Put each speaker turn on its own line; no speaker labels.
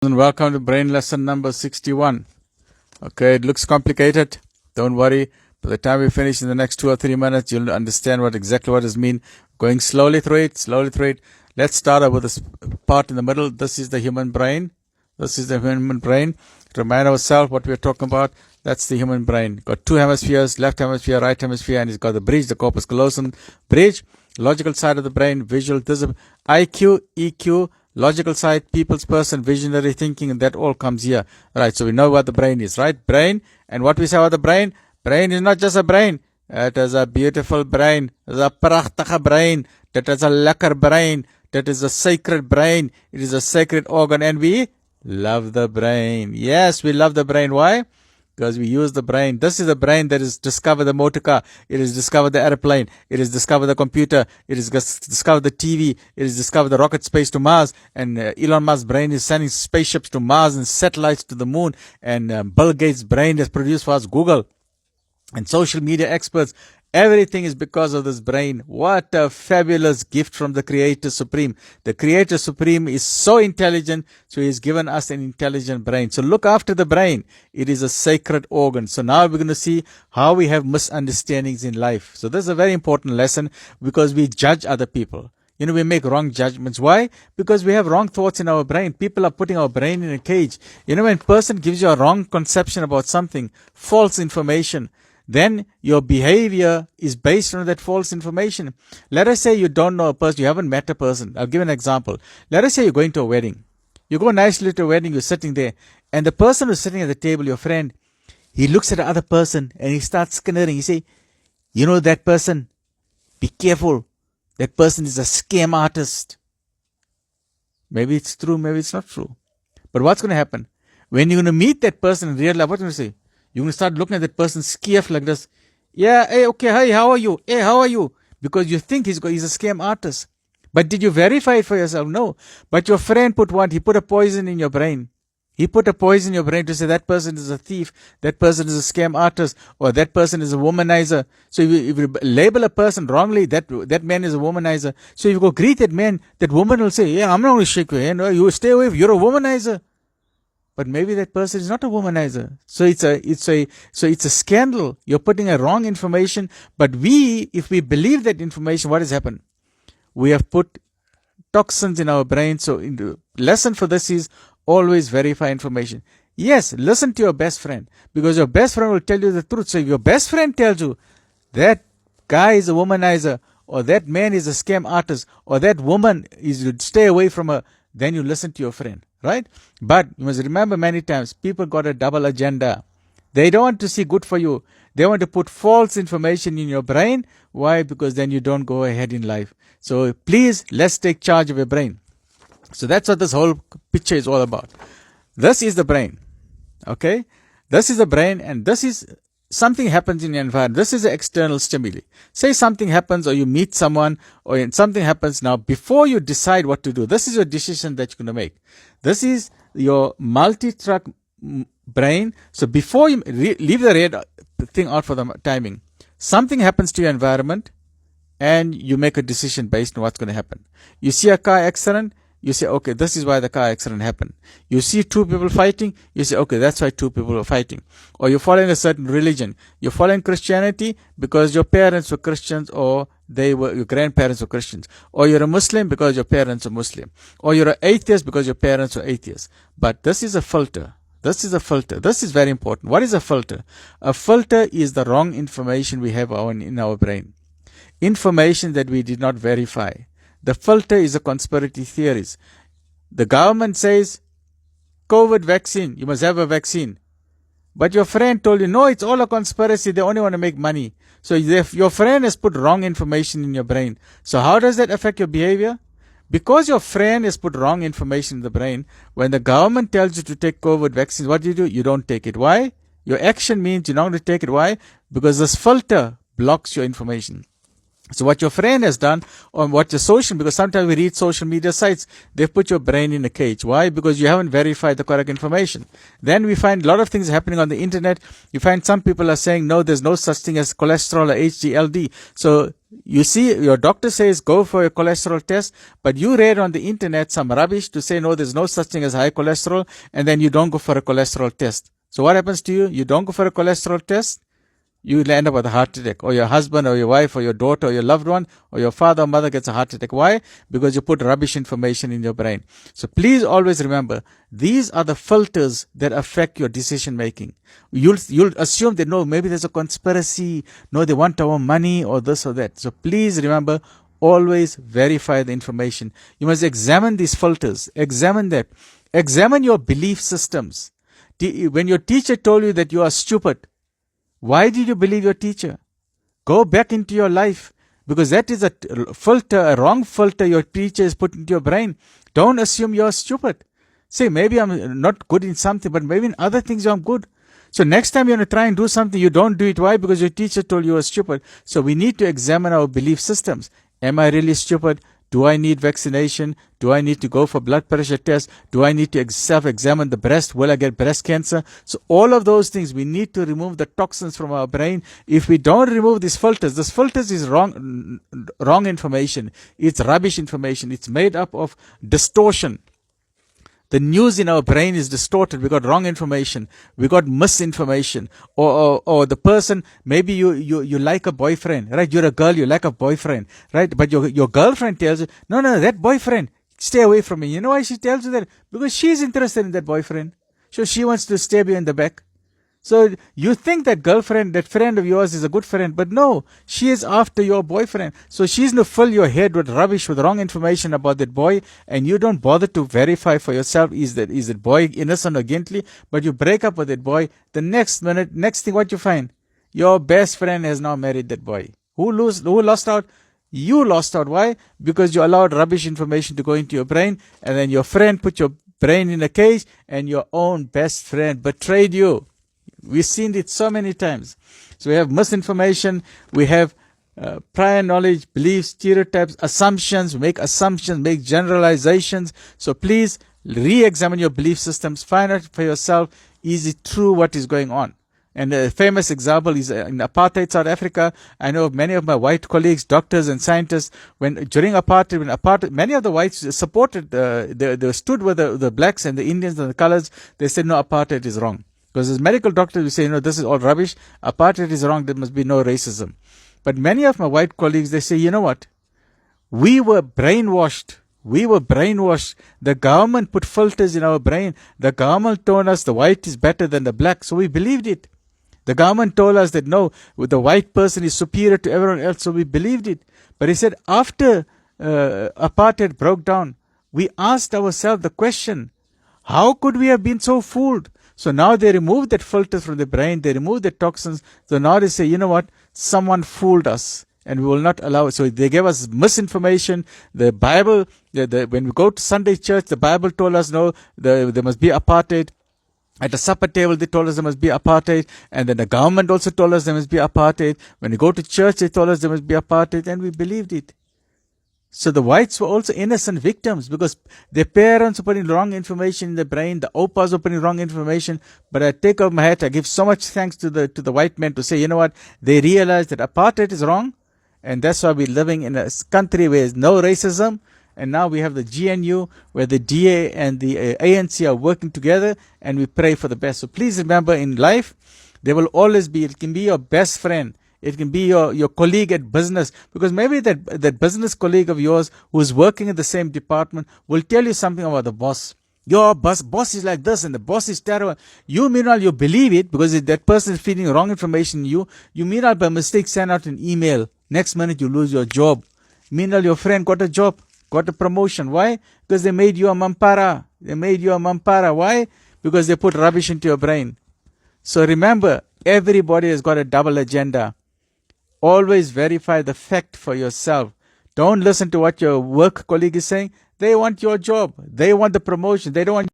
And welcome to brain lesson number 61. Okay, it looks complicated. Don't worry. By the time we finish in the next 2 or 3 minutes, you'll understand exactly what it means. Going slowly through it. Let's start out with this part in the middle. This is the human brain. Remind ourselves what we're talking about. That's the human brain. Got two hemispheres, left hemisphere, right hemisphere, and it's got the bridge, the corpus callosum bridge. Logical side of the brain, visual, IQ, EQ, logical side, people's person, visionary thinking, and that all comes here. Right, so we know what the brain is, right? Brain, and what we say about the brain? Brain is not just a brain. It is a beautiful brain. It is a prachtige brain. That is a lekker brain. That is a sacred brain. It is a sacred organ, and we love the brain. Yes, we love the brain. Why? Because we use the brain. This is the brain that has discovered the motor car. It has discovered the airplane. It has discovered the computer. It has discovered the TV. It has discovered the rocket space to Mars. And Elon Musk's brain is sending spaceships to Mars and satellites to the moon. And Bill Gates' brain has produced for us Google and social media experts. Everything is because of this brain. What a fabulous gift from the Creator Supreme. The Creator Supreme is so intelligent, so He's given us an intelligent brain. So look after the brain. It is a sacred organ. So now we're going to see how we have misunderstandings in life. So this is a very important lesson because we judge other people. We make wrong judgments. Why? Because we have wrong thoughts in our brain. People are putting our brain in a cage. When a person gives you a wrong conception about something, false information, then your behavior is based on that false information. Let us say you don't know a person, you haven't met a person. I'll give an example. Let us say you're going to a wedding. You go nicely to a wedding, you're sitting there, and the person who's sitting at the table, your friend, he looks at the other person and he starts skinning. He say, that person, be careful. That person is a scam artist. Maybe it's true, maybe it's not true. But what's going to happen? When you're going to meet that person in real life, what are you going to say? You're going to start looking at that person scared like this. Yeah, hey, okay, hey, how are you? Hey, how are you? Because you think he's a scam artist. But did you verify it for yourself? No. But your friend put what? He put a poison in your brain. He put a poison in your brain to say that person is a thief, that person is a scam artist, or that person is a womanizer. So if you label a person wrongly, that man is a womanizer. So if you go greet that man, that woman will say, yeah, I'm not going to shake your hand. No, you stay away. You're a womanizer. But maybe that person is not a womanizer. So it's a scandal. You're putting a wrong information. But if we believe that information, what has happened? We have put toxins in our brain. So the lesson for this is always verify information. Yes, listen to your best friend, because your best friend will tell you the truth. So if your best friend tells you that guy is a womanizer, or that man is a scam artist, or that woman is, you stay away from her, then you listen to your friend. Right? But you must remember, many times people got a double agenda. They don't want to see good for you. They want to put false information in your brain. Why? Because then you don't go ahead in life. So please, let's take charge of your brain. So that's what this whole picture is all about. This is the brain. Okay? This is the brain, and this is something happens in your environment. This is an external stimuli. Say something happens, or you meet someone, or something happens. Now, before you decide what to do, this is your decision that you're going to make. This is your multi-track brain. So before you leave the red thing out for the timing, something happens to your environment, and you make a decision based on what's going to happen. You see a car accident, you say, okay, this is why the car accident happened. You see two people fighting, you say, okay, that's why two people are fighting. Or you're following a certain religion. You're following Christianity because your parents were Christians, or your grandparents were Christians. Or you're a Muslim because your parents are Muslim. Or you're an atheist because your parents were atheists. But this is a filter. This is a filter. This is very important. What is a filter? A filter is the wrong information we have in our brain. Information that we did not verify. The filter is a conspiracy theories. The government says, COVID vaccine, you must have a vaccine. But your friend told you, no, it's all a conspiracy. They only want to make money. So your friend has put wrong information in your brain. So how does that affect your behavior? Because your friend has put wrong information in the brain, when the government tells you to take COVID vaccines, what do? You don't take it. Why? Your action means you're not going to take it. Why? Because this filter blocks your information. So what your friend has done, or what your social, because sometimes we read social media sites, they've put your brain in a cage. Why? Because you haven't verified the correct information. Then we find a lot of things happening on the internet. You find some people are saying, no, there's no such thing as cholesterol or HDLD. So you see, your doctor says go for a cholesterol test, but you read on the internet some rubbish to say, no, there's no such thing as high cholesterol, and then you don't go for a cholesterol test. So what happens to you? You don't go for a cholesterol test, you will end up with a heart attack, or your husband or your wife or your daughter or your loved one or your father or mother gets a heart attack. Why? Because you put rubbish information in your brain. So please always remember, these are the filters that affect your decision making. You'll assume that, no, maybe there's a conspiracy, no, they want our money or this or that. So please remember, always verify the information. You must examine these filters, examine them, examine your belief systems. When your teacher told you that you are stupid, why did you believe your teacher? Go back into your life, because that is a filter, a wrong filter your teacher is put into your brain. Don't assume you're stupid. Say, maybe I'm not good in something, but maybe in other things I'm good. So next time you're going to try and do something, you don't do it. Why? Because your teacher told you were stupid. So we need to examine our belief systems. Am I really stupid? Do I need vaccination? Do I need to go for blood pressure tests? Do I need to self-examine the breast? Will I get breast cancer? So all of those things, we need to remove the toxins from our brain. If we don't remove these filters is wrong information. It's rubbish information. It's made up of distortion. The news in our brain is distorted. We got wrong information. We got misinformation. Or the person, maybe you like a boyfriend, right? You're a girl, you like a boyfriend, right? But your girlfriend tells you, no, that boyfriend, stay away from me. You know why she tells you that? Because she's interested in that boyfriend. So she wants to stab you in the back. So you think that girlfriend, that friend of yours is a good friend, but no, she is after your boyfriend. So she's going to fill your head with rubbish, with wrong information about that boy, and you don't bother to verify for yourself, is that boy innocent or guilty, but you break up with that boy. The next thing what you find, your best friend has now married that boy. Who lost out? You lost out. Why? Because you allowed rubbish information to go into your brain, and then your friend put your brain in a cage, and your own best friend betrayed you. We've seen it so many times. So we have misinformation, we have prior knowledge, beliefs, stereotypes, assumptions, make generalizations. So please re-examine your belief systems, find out for yourself, is it true what is going on? And a famous example is in apartheid South Africa. I know many of my white colleagues, doctors and scientists, during apartheid, many of the whites supported, they stood with the blacks and the Indians and the colors. They said, no, apartheid is wrong. Because as medical doctors, we say, this is all rubbish. Apartheid is wrong. There must be no racism. But many of my white colleagues, they say, you know what? We were brainwashed. The government put filters in our brain. The government told us the white is better than the black. So we believed it. The government told us that no, the white person is superior to everyone else. So we believed it. But he said after apartheid broke down, we asked ourselves the question, how could we have been so fooled? So now they remove that filter from the brain, they remove the toxins. So now they say, you know what, someone fooled us and we will not allow it. So they gave us misinformation. The Bible, when we go to Sunday church, the Bible told us, no, there must be apartheid. At the supper table, they told us there must be apartheid. And then the government also told us there must be apartheid. When we go to church, they told us there must be apartheid, and we believed it. So the whites were also innocent victims because their parents were putting wrong information in the brain, the opas were putting wrong information. But I take off my hat, I give so much thanks to the white men to say, you know what, they realized that apartheid is wrong, and that's why we're living in a country where there's no racism. And now we have the GNU where the DA and the ANC are working together, and we pray for the best. So please remember, in life, there will always be, it can be your best friend. It can be your colleague at business, because maybe that business colleague of yours who is working in the same department will tell you something about the boss. Your boss is like this and the boss is terrible. You, meanwhile, you believe it because that person is feeding wrong information in you, meanwhile, by mistake, send out an email. Next minute, you lose your job. Meanwhile, your friend got a job, got a promotion. Why? Because they made you a mampara. Why? Because they put rubbish into your brain. So remember, everybody has got a double agenda. Always verify the fact for yourself. Don't listen to what your work colleague is saying. They want your job. They want the promotion. They don't want